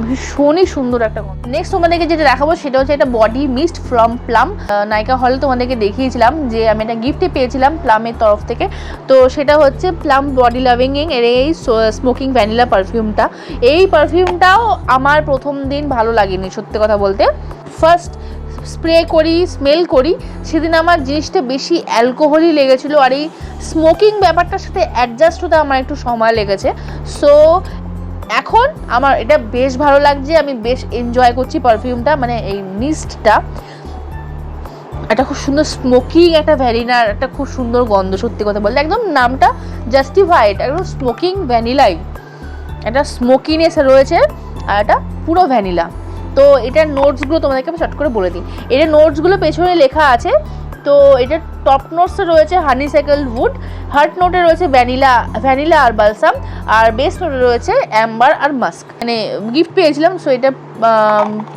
ভীষণই সুন্দর একটা গন্ধ। নেক্সট তোমাদেরকে যেটা দেখাবো সেটা হচ্ছে একটা বডি মিস্ট ফ্রম প্লাম। নাইকা হলে তোমাদেরকে দেখিয়েছিলাম যে আমি একটা গিফটে পেয়েছিলাম প্লামের তরফ থেকে। তো সেটা হচ্ছে প্লাম বডি লাভিং এর এই স্মোকিং ভ্যানিলা পারফিউমটা। এই পারফিউমটাও আমার প্রথম দিন ভালো লাগেনি, সত্যি কথা বলতে। ফার্স্ট স্প্রে করি, স্মেল করি, সেদিন আমার জিনিসটা বেশি অ্যালকোহলই লেগেছিলো, আর এই স্মোকিং ব্যাপারটার সাথে অ্যাডজাস্ট হতে আমার একটু সময় লেগেছে। সো এখন আমার এটা বেশ ভালো লাগছে, আমি বেশ এনজয় করছি পারফিউমটা, মানে এই মিস্টটা। একটা খুব সুন্দর স্মোকিং একটা ভ্যানিলার একটা খুব সুন্দর গন্ধ, সত্যি কথা বলতে একদম নামটা জাস্টিফাইড, একদম স্মোকিং ভ্যানিলাই। একটা স্মোকিনেস রয়েছে আর এটা পুরো ভ্যানিলা। তো এটার নোটসগুলো তোমাদেরকে আমি শর্ট করে বলে দিই। এটার নোটসগুলো পেছনে লেখা আছে। তো এটার টপ নোটসে রয়েছে হানিসাইকেল উড, হার্ট নোটে রয়েছে ভ্যানিলা আর বালসাম, আর বেস নোটে রয়েছে অ্যাম্বার আর মাস্ক। মানে গিফট পেয়েছিলাম, সো এটা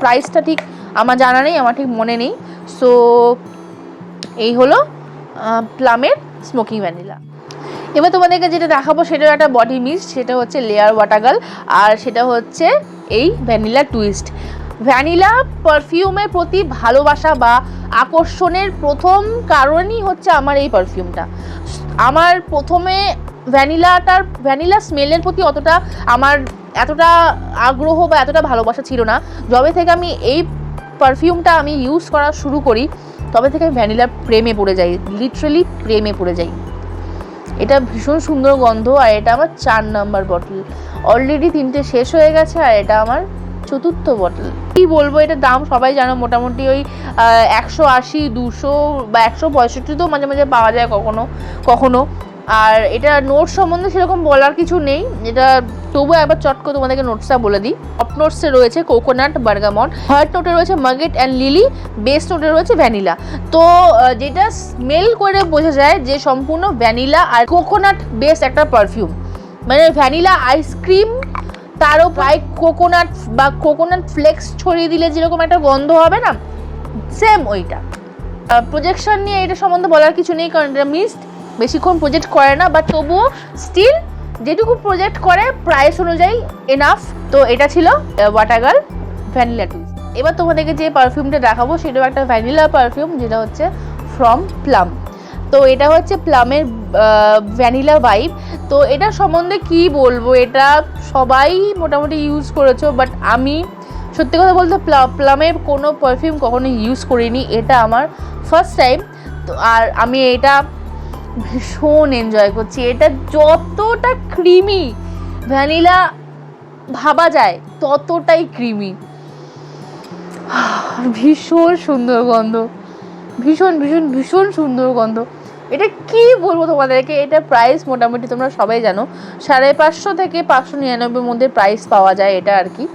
প্রাইসটা ঠিক আমার জানা নেই, আমার ঠিক মনে নেই। সো এই হলো প্লামের স্মোকিং ভ্যানিলা। এবার তোমাদেরকে যেটা দেখাবো সেটা একটা বডি মিস্ট, সেটা হচ্ছে লেয়ার ওয়াটাগাল, আর সেটা হচ্ছে এই ভ্যানিলা টুইস্ট। ভ্যানিলা পারফিউমের প্রতি ভালোবাসা বা আকর্ষণের প্রথম কারণই হচ্ছে আমার এই পারফিউমটা। আমার প্রথমে ভ্যানিলা স্মেলের প্রতি এতটা আগ্রহ বা এতটা ভালোবাসা ছিল না। যবে থেকে আমি এই পারফিউমটা আমি ইউজ করা শুরু করি, তবে থেকে আমি ভ্যানিলার প্রেমে পড়ে যাই, লিটারালি প্রেমে পড়ে যাই। এটা ভীষণ সুন্দর গন্ধ, আর এটা আমার 4 নাম্বার বটল। অলরেডি 3টে শেষ হয়ে গেছে, আর এটা আমার 4র্থ বটল। কি বলবো, এটার দাম সবাই জানো, মোটামুটি ওই 180, 200 বা 165 মাঝে মাঝে পাওয়া যায় কখনো কখনো। আর এটা নোট সম্বন্ধে সেরকম বলার কিছু নেই, এটা তবুও একবার চট করে তোমাদেরকে নোটসটা বলে দিই। টপ নোটসে রয়েছে কোকোনাট, বার্গামট, হার্ট নোটে রয়েছে মাগেট অ্যান্ড লিলি, বেস নোটে রয়েছে ভ্যানিলা। তো যেটা স্মেল করে বোঝা যায় যে সম্পূর্ণ ভ্যানিলা আর কোকোনাট বেস একটা পারফিউম। মানে ভ্যানিলা আইসক্রিম, তারও প্রায় কোকোনাট বা কোকোনাট ফ্লেক্স ছড়িয়ে দিলে যেরকম একটা গন্ধ হবে না, সেম ওইটা। প্রজেকশন নিয়ে এটা সম্বন্ধে বলার কিছু নেই, কারণ এটা মিস্ট, বেশিক্ষণ প্রজেক্ট করে না, বাট তবুও স্টিল যেটুকু প্রজেক্ট করে প্রাইস অনুযায়ী এনাফ। তো এটা ছিল ওয়াটাগাল ভ্যানিলা টুইস্ট। এবার তোমাদেরকে যে পারফিউমটা দেখাবো সেটাও একটা ভ্যানিলা পারফিউম, যেটা হচ্ছে ফ্রম প্লাম। তো এটা হচ্ছে প্লামের ভ্যানিলা ভাইব। তো এটা সম্বন্ধে কি বলবো, এটা সবাই মোটামুটি ইউজ করেছো, বাট আমি সত্যি কথা বলতে প্লামের কোনো পারফিউম কখনো ইউজ করিনি, এটা আমার ফার্স্ট টাইম। তো আর আমি এটা ভীষণ এনজয় করছি। এটা যতটা ক্রিমি ভ্যানিলা ভাবা যায় ততটাই ক্রিমি, ভীষণ সুন্দর গন্ধ, ভীষণ ভীষণ ভীষণ সুন্দর গন্ধ। এটা কি বলবো তোমাদেরকে, এটা প্রাইস মোটামুটি তোমরা সবাই জানো 550 থেকে 599 মধ্যে প্রাইস পাওয়া যায় এটা আর কি।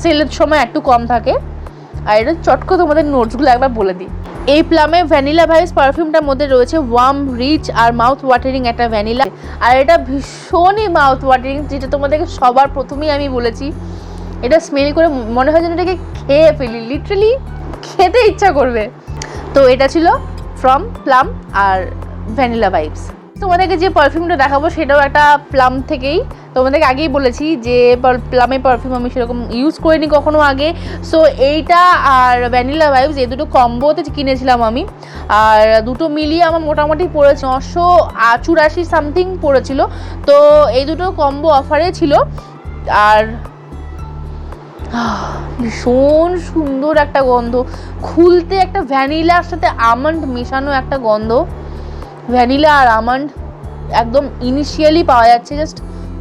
সেলের সময় একটু কম থাকে। আর এটা চটকো তোমাদের নোটসগুলো একবার বলে দিই। এই প্লামে ভ্যানিলা ভাইবস পারফিউমটার মধ্যে রয়েছে ওয়ার্ম, রিচ আর মাউথ ওয়াটারিং একটা ভ্যানিলা। আর এটা ভীষণই মাউথ ওয়াটারিং, যেটা তোমাদেরকে সবার প্রথমেই আমি বলেছি। এটা স্মেল করে মনে হয় যেন এটাকে খেয়ে ফেলি, লিটারালি খেতে ইচ্ছা করবে। তো এটা ছিল ফ্রম প্লাম আর ভ্যানিলা ভাইবস। তোমাদেরকে যে পারফিউমটা দেখাবো সেটাও একটা প্লাম থেকেই। তোমাদেরকে আগেই বলেছি যে প্লামের পারফিউম আমি সেরকম ইউজ করিনি কখনো আগে। সো এইটা আর ভ্যানিলা ভাইবস এই দুটো কম্বোতে কিনেছিলাম আমি। আর দুটো মিলিয়ে আমার মোটামুটি পড়েছে 984 সামথিং পড়েছিল। তো এই দুটো কম্বো অফারে ছিল। আর ভীষণ সুন্দর একটা গন্ধ, খুলতে একটা ভ্যানিলার সাথে আমন্ড মেশানো একটা গন্ধ। ভ্যানিলা আর আমন্ড একদম ইনিশিয়ালি পাওয়া যাচ্ছে জাস্ট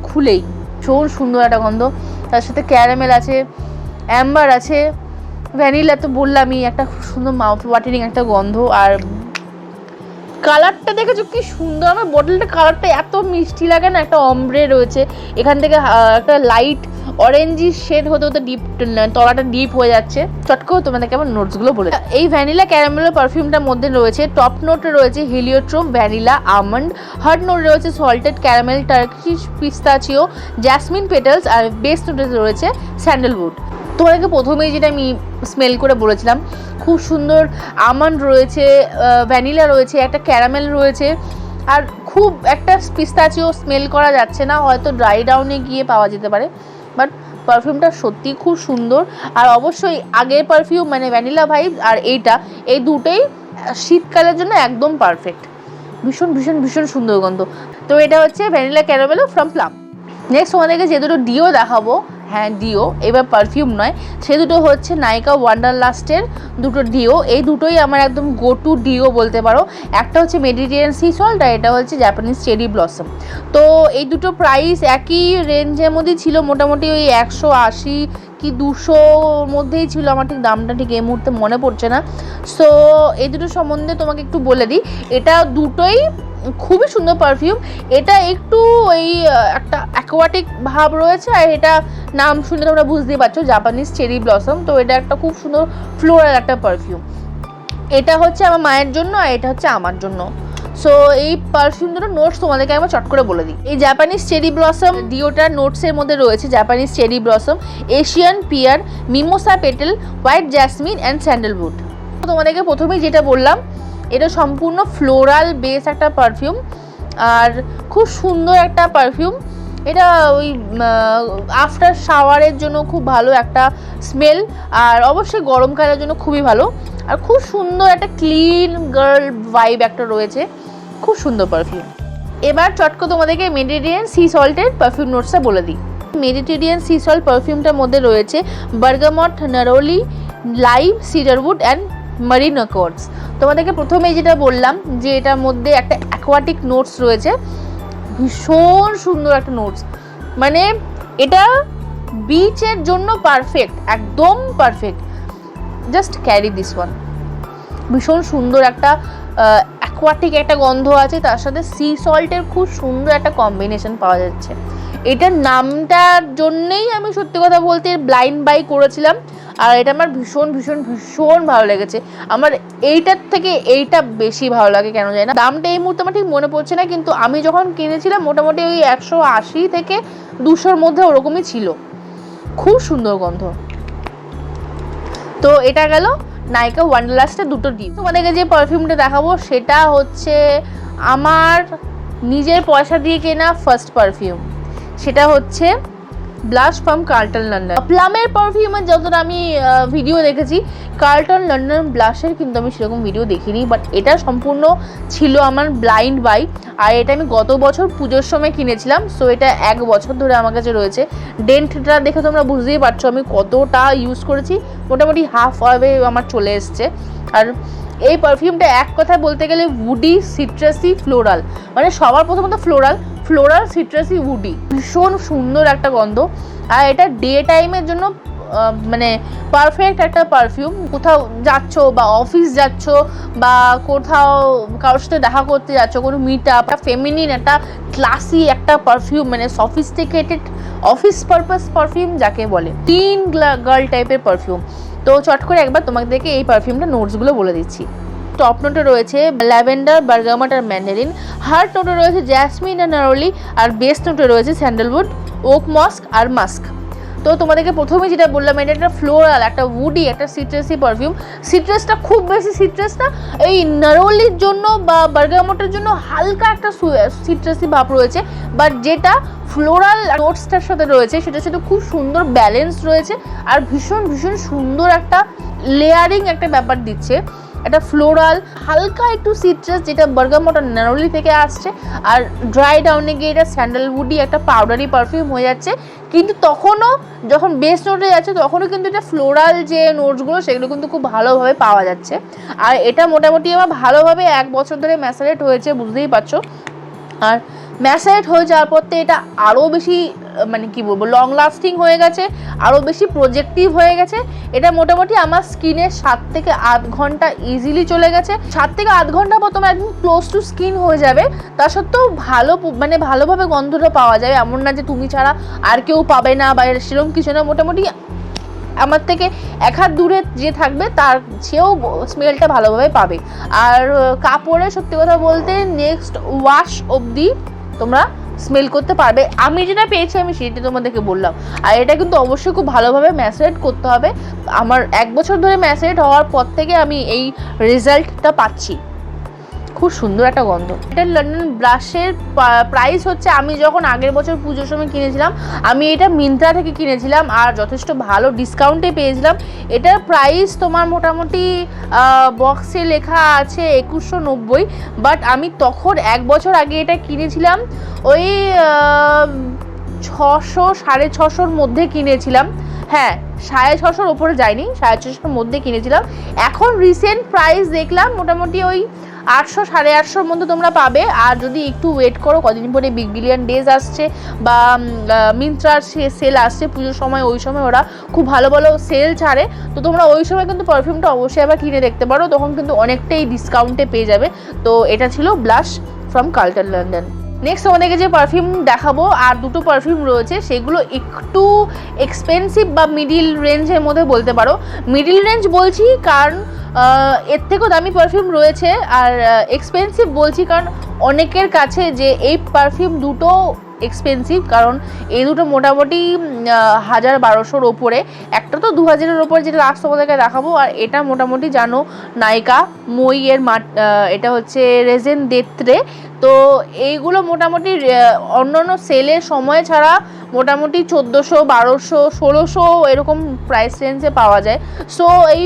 খুলেই, ভীষণ সুন্দর একটা গন্ধ। তার সাথে ক্যারামেল আছে, অ্যাম্বার আছে, ভ্যানিলা তো বললামই, একটা খুব সুন্দর মাউথ ওয়াটারিং একটা গন্ধ। আর কালারটা দেখেছো কি সুন্দর, আমার বোতলটা কালারটা এত মিষ্টি লাগে না। একটা অমব্রে রয়েছে, এখান থেকে একটা লাইট অরেঞ্জি শেড হতে হতে ডিপ, তলাটা ডিপ হয়ে যাচ্ছে। চটকেও তোমাদেরকে আমার নোটসগুলো বলে। এই ভ্যানিলা ক্যারামেল পারফিউমটার মধ্যে রয়েছে টপ নোটে রয়েছে হিলিওট্রোপ, ভ্যানিলা, আমন্ড। হার্ড নোটে রয়েছে salted caramel, Turkish pistachio, jasmine petals. আর বেস নোটে রয়েছে স্যান্ডেলউড। তোমাদেরকে প্রথমেই যেটা আমি স্মেল করে বলেছিলাম, খুব সুন্দর আমন্ড রয়েছে, ভ্যানিলা রয়েছে, একটা ক্যারামেল রয়েছে। আর খুব একটা পিস্তাচিও স্মেল করা যাচ্ছে না, হয়তো ড্রাই ডাউনে গিয়ে পাওয়া যেতে পারে। বাট পারফিউমটা সত্যি খুব সুন্দর। আর অবশ্যই আগের পারফিউম মানে ভ্যানিলা ভাইব আর এইটা, এই দুটোই শীতকালের জন্য একদম পারফেক্ট। ভীষণ ভীষণ ভীষণ সুন্দর গন্ধ। তো এটা হচ্ছে vanilla caramel from plum. Next তোমাদেরকে যে দুটো ডিও দেখাবো, হ্যাঁ ডিও, এবার পারফিউম নয়, সে দুটো হচ্ছে নাইকা ওয়ান্ডারলাস্টের দুটো ডিও। এই দুটোই আমার একদম গো টু ডিও বলতে পারো। একটা হচ্ছে মেডিটেরিয়ান সি সল্ট আর এটা হচ্ছে জাপানিজ চেরি ব্লসম। তো এই দুটো প্রাইস একই রেঞ্জের মধ্যেই ছিল, মোটামুটি ওই 180 কি 200 মধ্যেই ছিল। আমার ঠিক দামটা ঠিক এই মুহূর্তে মনে পড়ছে না। সো এই দুটো সম্বন্ধে তোমাকে একটু বলে দিই। এটা দুটোই খুবই সুন্দর পারফিউম। এটা একটু ওই একটা অ্যাকোয়াটিক ভাব রয়েছে, আর এটা নাম শুনে তোমরা বুঝতেই পারছো জাপানিজ চেরি ব্লসম। তো এটা একটা খুব সুন্দর ফ্লোরাল একটা পারফিউম। এটা হচ্ছে আমার মায়ের জন্য আর এটা হচ্ছে আমার জন্য। সো এই পারফিউম দুটো নোটস তোমাদেরকে একবার চট করে বলে দিই। এই জাপানিজ চেরি ব্লসম ডিওটার নোটসের মধ্যে রয়েছে Japanese cherry blossom, Asian pear, mimosa petal, white jasmine and sandalwood. তোমাদেরকে প্রথমেই যেটা বললাম, এটা সম্পূর্ণ ফ্লোরাল বেস একটা পারফিউম আর খুব সুন্দর একটা পারফিউম। এটা ওই আফটার শাওয়ারের জন্য খুব ভালো একটা স্মেল, আর অবশ্যই গরমকালের জন্য খুবই ভালো। আর খুব সুন্দর একটা ক্লিন গার্ল ভাইব একটা রয়েছে, খুব সুন্দর পারফিউম। এবার চটকো তোমাদেরকে মেডিটেরিয়ান সি সল্টের পারফিউম নোটসটা বলে দিই। মেডিটেরিয়ান সি সল্ট পারফিউমটার মধ্যে রয়েছে bergamot, neroli, lime, cedarwood and marine accords. তোমাদেরকে প্রথমেই যেটা বললাম যে এটার মধ্যে একটা অ্যাকোয়াটিক নোটস রয়েছে, ভীষণ সুন্দর একটা নোটস। মানে এটা বিচের জন্য পারফেক্ট, একদম perfect. Just carry this one. ভীষণ সুন্দর একটা অ্যাকোয়াটিক একটা গন্ধ আছে, তার সাথে সি সল্টের খুব সুন্দর একটা কম্বিনেশন পাওয়া যাচ্ছে। এটার নামটার জন্যেই আমি সত্যি কথা বলতে ব্লাইন্ড বাই করেছিলাম। আর এটা আমার ভীষণ ভীষণ ভীষণ ভালো লেগেছে। আমার এইটার থেকে এইটা বেশি ভালো লাগে, কেন জানি না। দামটা এই মুহূর্তে আমার ঠিক মনে পড়ছে না, কিন্তু আমি যখন কিনেছিলাম মোটামুটি ওই 180 থেকে 200-র মধ্যে ওরকমই ছিল। খুব সুন্দর গন্ধ। তো এটা গেল নাইকা ওয়ান্ডারলাস্টের দুটো ডিপ। তোমাদেরকে যে পারফিউমটা দেখাবো সেটা হচ্ছে আমার নিজের পয়সা দিয়ে কেনা ফার্স্ট পারফিউম। সেটা হচ্ছে ব্লাশ ফ্রম কার্লটন লন্ডন। প্লামের পারফিউমের যতটা আমি ভিডিও দেখেছি, কার্লটন লন্ডন ব্লাশের কিন্তু আমি সেরকম ভিডিও দেখিনি। বাট এটা সম্পূর্ণ ছিল আমার ব্লাইন্ড বাই। আর এটা আমি গত বছর পুজোর সময় কিনেছিলাম। সো এটা 1 বছর ধরে আমার কাছে রয়েছে। ডেন্টটা দেখে তোমরা বুঝতেই পারছো আমি কতটা ইউজ করেছি। মোটামুটি হাফ ওয়ে আমার চলে এসছে। আর এই পারফিউমটা এক কথায় বলতে গেলে উডি, সিট্রাসি, ফ্লোরাল। মানে সবার প্রথমত ফ্লোরাল, সিট্রাসি, উডি। ভীষণ সুন্দর একটা গন্ধ। আর এটা ডে টাইমের জন্য মানে পারফেক্ট একটা পারফিউম। কোথাও যাচ্ছ বা অফিস যাচ্ছ বা কোথাও কারোর সাথে দেখা করতে যাচ্ছ, কোনো মিট আপ, ফেমিনিন একটা ক্লাসি একটা পারফিউম, মানে সফিস্টিকেটেড অফিস পারপাস পারফিউম যাকে বলে, টিন গার্ল টাইপের পারফিউম। তো চট করে একবার তোমাদেরকে এই পারফিউমটা নোটসগুলো বলে দিচ্ছি। টপ নোটে রয়েছে ল্যাভেন্ডার, বার্গামাট আর ম্যান্ডারিন। হার্ট নোটে রয়েছে জ্যাসমিন আর নারোলি। আর বেস নোটে রয়েছে স্যান্ডেলউড, ওক মস্ক আর মাস্ক। তো তোমাদেরকে প্রথমে যেটা বললাম, এটা একটা ফ্লোরাল, একটা উডি, একটা সিট্রাসি পারফিউম। সিট্রাসটা খুব বেশি সিট্রাস না, এই নারোলির জন্য বা বার্গামটের জন্য হালকা একটা সিট্রাসি ভাব রয়েছে, বাট যেটা ফ্লোরাল নোটসটার সাথে রয়েছে সেটার সাথে খুব সুন্দর ব্যালেন্স রয়েছে আর ভীষণ ভীষণ সুন্দর একটা লেয়ারিং একটা ব্যাপার দিচ্ছে। একটা ফ্লোরাল, হালকা একটু সিট্রাস, যেটা বার্গামট আর নারোলি থেকে আসছে, আর ড্রাই ডাউনে গিয়ে এটা স্যান্ডেলউডি একটা পাউডারি পারফিউম হয়ে যাচ্ছে। কিন্তু তখনও যখন বেস নোটে যাচ্ছে তখনও কিন্তু এটা ফ্লোরাল যে নোটসগুলো সেগুলো কিন্তু খুব ভালোভাবে পাওয়া যাচ্ছে। আর এটা মোটামুটি আমার ভালোভাবে 1 বছর ধরে ম্যাসারেট হয়েছে, বুঝতেই পারছো। আর ম্যাসারেট হয়ে যাওয়ার পর থেকে এটা আরও বেশি মানে কি বলবো, লং লাস্টিং হয়ে গেছে, আরও বেশি প্রজেক্টিভ হয়ে গেছে। এটা মোটামুটি আমার স্কিনে 7 থেকে 8 ঘন্টা ইজিলি চলে গেছে। 7 থেকে 8 ঘন্টা পর তোমার একদম ক্লোজ টু স্কিন হয়ে যাবে। তা সত্ত্বেও মানে ভালোভাবে গন্ধটা পাওয়া যাবে, এমন না যে তুমি ছাড়া আর কেউ পাবে না বা সেরকম কিছু না। মোটামুটি আমার থেকে 1 হাত দূরে যে থাকবে তার সেও স্মেলটা ভালোভাবে পাবে। আর কাপড়ে সত্যি কথা বলতে নেক্সট ওয়াশ অবধি তোমরা স্মেল করতে পারবে। আমি যেটা পেয়েছি আমি সেটা তোমাদেরকে বললাম। আর এটা কিন্তু অবশ্যই খুব ভালোভাবে ম্যাসারেট করতে হবে। আমার 1 বছর ধরে ম্যাসারেট হওয়ার পর থেকে আমি এই রেজাল্টটা পাচ্ছি। খুব সুন্দর একটা গন্ধ। এটা লন্ডন ব্লাশের প্রাইস হচ্ছে, আমি যখন আগের বছর পুজোর সময় কিনেছিলাম, আমি এটা মিন্ত্রা থেকে কিনেছিলাম আর যথেষ্ট ভালো ডিসকাউন্টে পেয়েছিলাম। এটার প্রাইস তোমার মোটামুটি বক্সে লেখা আছে 2190, বাট আমি তখন 1 বছর আগে এটা কিনেছিলাম ওই 600 650-র মধ্যে কিনেছিলাম। হ্যাঁ, 650-র ওপরে যায়নি, 650-র মধ্যে কিনেছিলাম। এখন রিসেন্ট প্রাইস দেখলাম মোটামুটি ওই 800 850-র মধ্যে তোমরা পাবে। আর যদি একটু ওয়েট করো, কদিন পরে বিগ বিলিয়ন ডেজ আসছে বা মিন্ত্রার সেল আসছে পুজোর সময়, ওই সময় ওরা খুব ভালো ভালো সেল ছাড়ে। তো তোমরা ওই সময় কিন্তু পারফিউমটা অবশ্যই আবার কিনে দেখতে পারো, তখন কিন্তু অনেকটাই ডিসকাউন্টে পেয়ে যাবে। তো এটা ছিল blush from Carlton London. Next তোমাদেরকে যে পারফিউম দেখাবো, আর দুটো পারফিউম রয়েছে, সেগুলো একটু এক্সপেন্সিভ বা মিডিল রেঞ্জের মধ্যে বলতে পারো। মিডিল রেঞ্জ বলছি কারণ এর থেকেও দামি পারফিউম রয়েছে, আর এক্সপেন্সিভ বলছি কারণ অনেকের কাছে যে এই পারফিউম দুটো এক্সপেন্সিভ, কারণ এই দুটো মোটামুটি 1000-1200-র ওপরে। একটা তো 2000-এর ওপরে, যেটা লাস্ট তোমাদেরকে দেখাবো। আর এটা মোটামুটি জানো নাইকা মই এর এটা হচ্ছে রেজেন দেত্রে। তো এইগুলো মোটামুটি অন্যান্য সেলের সময় ছাড়া মোটামুটি 1400, 1200, 1600 এরকম প্রাইস রেঞ্জে পাওয়া যায়। সো এই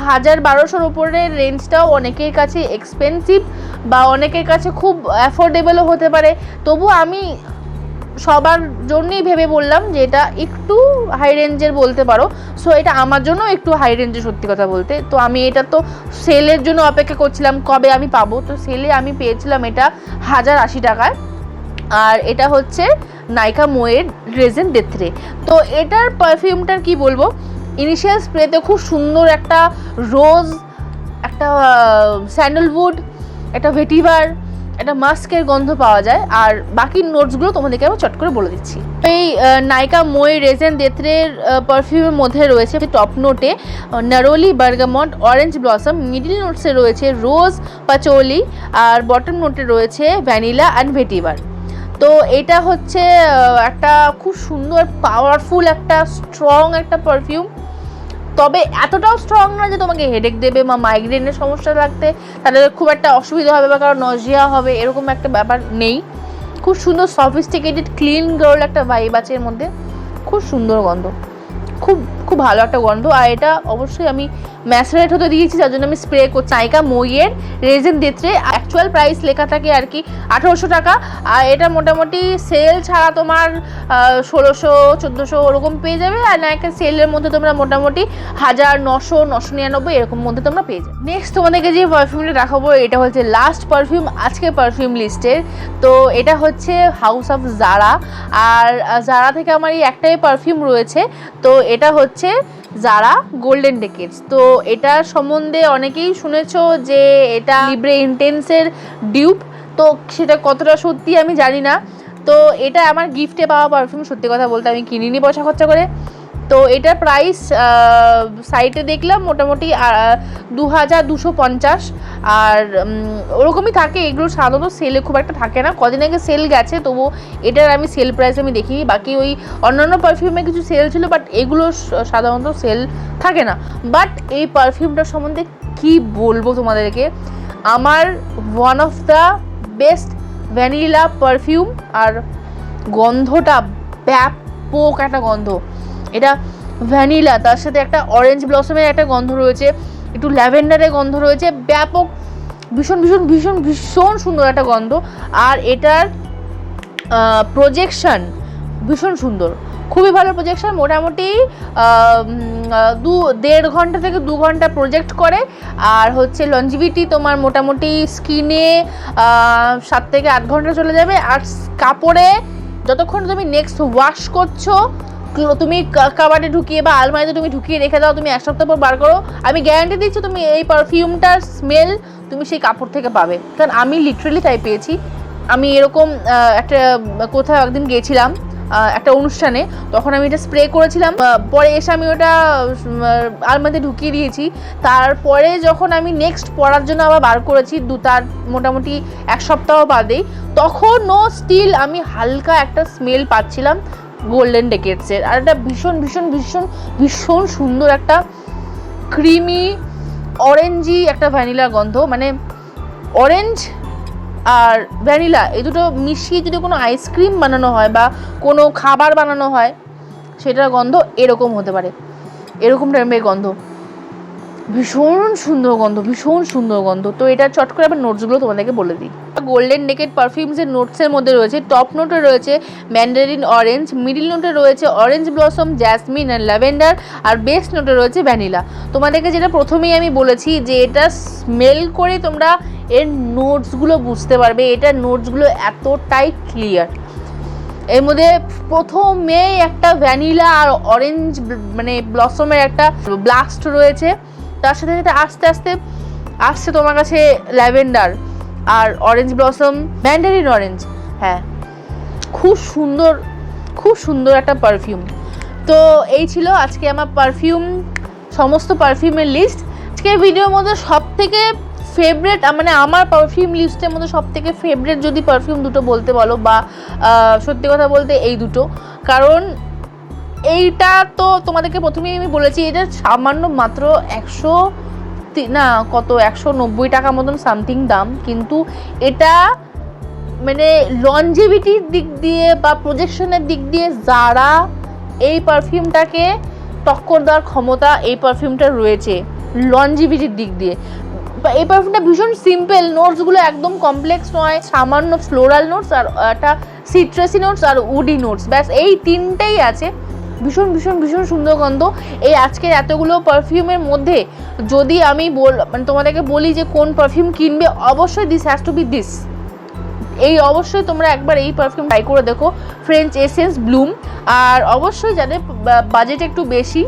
1000-1200-র উপরের রেঞ্জটাও অনেকের কাছে এক্সপেন্সিভ বা অনেকের কাছে খুব অ্যাফোর্ডেবলও হতে পারে। তবু আমি সবার জন্যই ভেবে বললাম যে এটা একটু হাই রেঞ্জের বলতে পারো। সো এটা আমার জন্য একটু হাই রেঞ্জে, সত্যি কথা বলতে। তো আমি এটা তো সেলের জন্য অপেক্ষা করছিলাম কবে আমি পাবো। তো সেলে আমি পেয়েছিলাম এটা 1080 টাকায়। আর এটা হচ্ছে নাইকা মোয়ের রেজেন দেত্রে। তো এটার পারফিউমটার কি বলবো, ইনিশিয়াল স্প্রেতে খুব সুন্দর একটা রোজ, একটা স্যান্ডেলউড, একটা ভেটিভার, একটা মাস্কের গন্ধ পাওয়া যায়। আর বাকি নোটসগুলো তোমাদেরকে আমি চট করে বলে দিচ্ছি। এই নাইকা মই রেজেন দেত্রের পারফিউমের মধ্যে রয়েছে টপ নোটে নারোলি, বার্গামট, অরেঞ্জ ব্লসম। মিডিল নোটসে রয়েছে রোজ, পাচোলি। আর বটম নোটে রয়েছে ভ্যানিলা অ্যান্ড ভেটিভার। তো এটা হচ্ছে একটা খুব সুন্দর পাওয়ারফুল একটা স্ট্রং একটা পারফিউম। তবে এতটাও স্ট্রং না যে তোমাকে হেডেক দেবে বা মাইগ্রেনের সমস্যা থাকতে তাদের খুব একটা অসুবিধা হবে বা কারো নজিয়া হবে, এরকম একটা ব্যাপার নেই। খুব সুন্দর সফিস্টিকেটেড ক্লিন গার্ল একটা ভাইব আছে এর মধ্যে। খুব সুন্দর গন্ধ, খুব খুব ভালো একটা গন্ধ। আর এটা অবশ্যই আমি ম্যাসারেট হতে দিয়েছি, যার জন্য আমি স্প্রে করছি। নাইকা মোইয়ের রেজেন দেত্রে অ্যাকচুয়াল প্রাইস লেখা থাকে আর কি 1800 টাকা। আর এটা মোটামুটি সেল ছাড়া তোমার 1600, 1400 ওরকম পেয়ে যাবে। আর নাইকা সেলের মধ্যে তোমরা মোটামুটি 1000, 900, 999 এরকম মধ্যে তোমরা পেয়ে যাবে। নেক্সট তোমাদেরকে যে পারফিউমটা দেখাবো, এটা হচ্ছে লাস্ট পারফিউম আজকে পারফিউম লিস্টের। তো এটা হচ্ছে হাউস অফ জারা। আর জারা থেকে আমার এই একটাই পারফিউম রয়েছে। তো এটা হচ্ছে জারা গোল্ডেন ডেকেডস। তো এটার সম্বন্ধে অনেকেই শুনেছো যে এটা লিব্রে ইন্টেন্সের ডিউপ। তো সেটা কতটা সত্যি আমি জানি না। তো এটা আমার গিফটে পাওয়া পারফিউম, সত্যি কথা বলতে আমি কিনিনি পয়সা খরচা করে। তো এটার প্রাইস সাইটে দেখলাম মোটামুটি 2250, আর ওরকমই থাকে এগুলো, সাধারণত সেলে খুব একটা থাকে না, কদিন আগে সেল গেছে, তবু এটার আমি সেল প্রাইস আমি দেখিনি। বাকি ওই অন্যান্য পারফিউমে কিছু সেল ছিল, বাট এগুলো সাধারণত সেল থাকে না। বাট এই পারফিউমটার সম্বন্ধে কি বলবো তোমাদেরকে, আমার one of the best vanilla perfume. আর গন্ধটা ব্যাপক একটা গন্ধ, এটা ভ্যানিলা, তার সাথে একটা অরেঞ্জ ব্লসমের একটা গন্ধ রয়েছে, একটু ল্যাভেন্ডারের গন্ধ রয়েছে, ব্যাপক ভীষণ ভীষণ ভীষণ ভীষণ সুন্দর একটা গন্ধ। আর এটার প্রজেকশন ভীষণ সুন্দর, খুবই ভালো প্রজেকশন, মোটামুটি 1.5 ঘন্টা থেকে 2 ঘন্টা প্রজেক্ট করে। আর হচ্ছে লঞ্জিভিটি তোমার মোটামুটি স্কিনে 7 থেকে 8 ঘন্টা চলে যাবে। আর কাপড়ে যতক্ষণ তুমি নেক্সট ওয়াশ করছো, তুমি কাবাডে ঢুকিয়ে বা আলমারিতে তুমি ঢুকিয়ে রেখে দাও, তুমি 1 সপ্তাহ পর বার করো, আমি গ্যারান্টি দিচ্ছি তুমি এই পারফিউমটার স্মেল তুমি সেই কাপড় থেকে পাবে। কারণ আমি লিটারালি তাই পেয়েছি। আমি এরকম একটা কোথাও একদিন গিয়েছিলাম একটা অনুষ্ঠানে, তখন আমি এটা স্প্রে করেছিলাম, পরে এসে আমি ওটা আলমারিতে ঢুকিয়ে দিয়েছি। তারপরে যখন আমি নেক্সট পরার জন্য আবার বার করেছি তার মোটামুটি 1 সপ্তাহ বাদেই, তখনও স্টিল আমি হালকা একটা স্মেল পাচ্ছিলাম গোল্ডেন ডেকেটসের। আর এটা ভীষণ ভীষণ ভীষণ ভীষণ সুন্দর একটা ক্রিমি অরেঞ্জি একটা ভ্যানিলা গন্ধ, মানে অরেঞ্জ আর ভ্যানিলা এই দুটো মিশিয়ে যদি কোনো আইসক্রিম বানানো হয় বা কোনো খাবার বানানো হয়, সেটার গন্ধ এরকম হতে পারে, এরকম টাইপের গন্ধ, ভীষণ সুন্দর গন্ধ, ভীষণ সুন্দর গন্ধ। তো এটা চট করে আবার নোটসগুলো তোমাদেরকে বলে দিই। গোল্ডেন ডেকেট পারফিউমসের নোটসের মধ্যে রয়েছে, টপ নোটে রয়েছে ম্যান্ডারিন অরেঞ্জ, মিডিল নোটে রয়েছে অরেঞ্জ ব্লসম, জ্যাসমিন আর ল্যাভেন্ডার, আর বেস নোটে রয়েছে ভ্যানিলা। তোমাদেরকে যেটা প্রথমেই আমি বলেছি যে এটা স্মেল করে তোমরা এর নোটসগুলো বুঝতে পারবে, এটার নোটসগুলো এতটাই ক্লিয়ার। এর মধ্যে প্রথমে একটা ভ্যানিলা আর অরেঞ্জ মানে ব্লসমের একটা ব্লাস্ট রয়েছে, তার সাথে সাথে আস্তে আস্তে আসছে তোমার কাছে ল্যাভেন্ডার আর অরেঞ্জ ব্লসম, ম্যান্ডারিন অরেঞ্জ। হ্যাঁ, খুব সুন্দর, খুব সুন্দর একটা পারফিউম। তো এই ছিল আজকে আমার পারফিউম, সমস্ত পারফিউমের লিস্ট। আজকের ভিডিওর মধ্যে সব থেকে ফেভারিট, মানে আমার পারফিউম লিস্টের মধ্যে সব থেকে ফেভারিট যদি পারফিউম দুটো বলতে বলো, বা সত্যি কথা বলতে এই দুটো, কারণ এইটা তো তোমাদেরকে প্রথমেই আমি বলেছি এটা সামান্য মাত্র 190 টাকা মতন সামথিং দাম, কিন্তু এটা মানে লনজিভিটির দিক দিয়ে বা প্রজেকশনের দিক দিয়ে যারা এই পারফিউমটাকে টক্কর দেওয়ার ক্ষমতা এই পারফিউমটা রয়েছে লনজিভিটির দিক দিয়ে। এই পারফিউমটা ভীষণ সিম্পল, নোটসগুলো একদম কমপ্লেক্স নয়, সামান্য ফ্লোরাল নোটস আর একটা সিট্রাসি নোটস আর উডি নোটস, ব্যাস এই তিনটেই আছে। ভীষণ ভীষণ ভীষণ সুন্দর গন্ধ। এই আজকের এতগুলো পারফিউমের মধ্যে যদি আমি মানে তোমাদেরকে বলি যে কোন পারফিউম কিনবে, অবশ্যই this has to be this. এই অবশ্যই তোমরা একবার এই পারফিউম ট্রাই করে দেখো, ফ্রেঞ্চ এসেন্স ব্লুম। আর অবশ্যই যাদের বাজেট একটু বেশি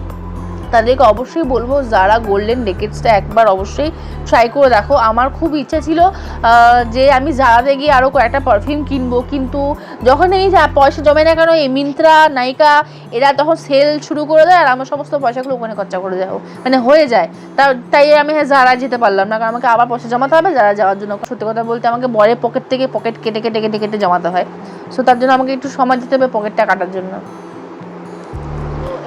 তাদেরকে অবশ্যই বলবো যারা গোল্ডেন ডেকেটসটা একবার অবশ্যই ট্রাই করে দেখো। আমার খুব ইচ্ছা ছিল যে আমি জারাতে গিয়ে আরও কয়েকটা পারফিউম কিনবো, কিন্তু যখন এই পয়সা জমে না কেন এই মিন্ত্রা নাইকা এরা তখন সেল শুরু করে দেয়, আর আমার সমস্ত পয়সাগুলো ওখানে খরচা করে যাও মানে হয়ে যায়। তাই আমি জারা যেতে পারলাম না, কারণ আমাকে আবার পয়সা জমাতে হবে যারা যাওয়ার জন্য। সত্যি কথা বলতে আমাকে বরের পকেট থেকে পকেট কেটে কেটে কেটে কেটে জমাতে হয়, সো তার জন্য আমাকে একটু সময় দিতে হবে পকেটটা কাটার জন্য।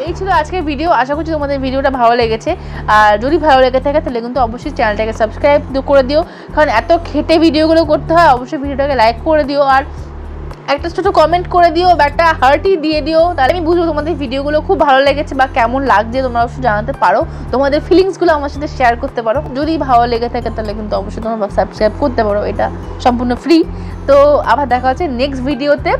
এই ছিল আজকের ভিডিও, আশা করছি তোমাদের ভিডিওটা ভালো লেগেছে। আর যদি ভালো লেগে থাকে তাহলে কিন্তু অবশ্যই চ্যানেলটাকে সাবস্ক্রাইব করে দিও, কারণ এত খেটে ভিডিওগুলো করতে হয়। অবশ্যই ভিডিওটাকে লাইক করে দিও আর একটা ছোটো কমেন্ট করে দিও বা একটা হার্টই দিয়ে দিও, তাহলে আমি বুঝবো তোমাদের ভিডিওগুলো খুব ভালো লেগেছে বা কেমন লাগছে তোমরা অবশ্যই জানাতে পারো, তোমাদের ফিলিংসগুলো আমার সাথে শেয়ার করতে পারো। যদি ভালো লেগে থাকে তাহলে কিন্তু অবশ্যই তোমরা সাবস্ক্রাইব করতে পারো, এটা সম্পূর্ণ ফ্রি। তো আবার দেখা হচ্ছে নেক্সট ভিডিওতে,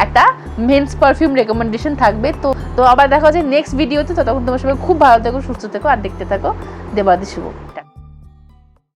একটা মেন্স পারফিউম রেকমেন্ডেশন থাকবে। তো আবার দেখা হচ্ছে নেক্সট ভিডিওতে। ততক্ষণ তোমার সবাই খুব ভালো থেকো, সুস্থ থেকো আর দেখতে থাকো দেবাদি শুভ।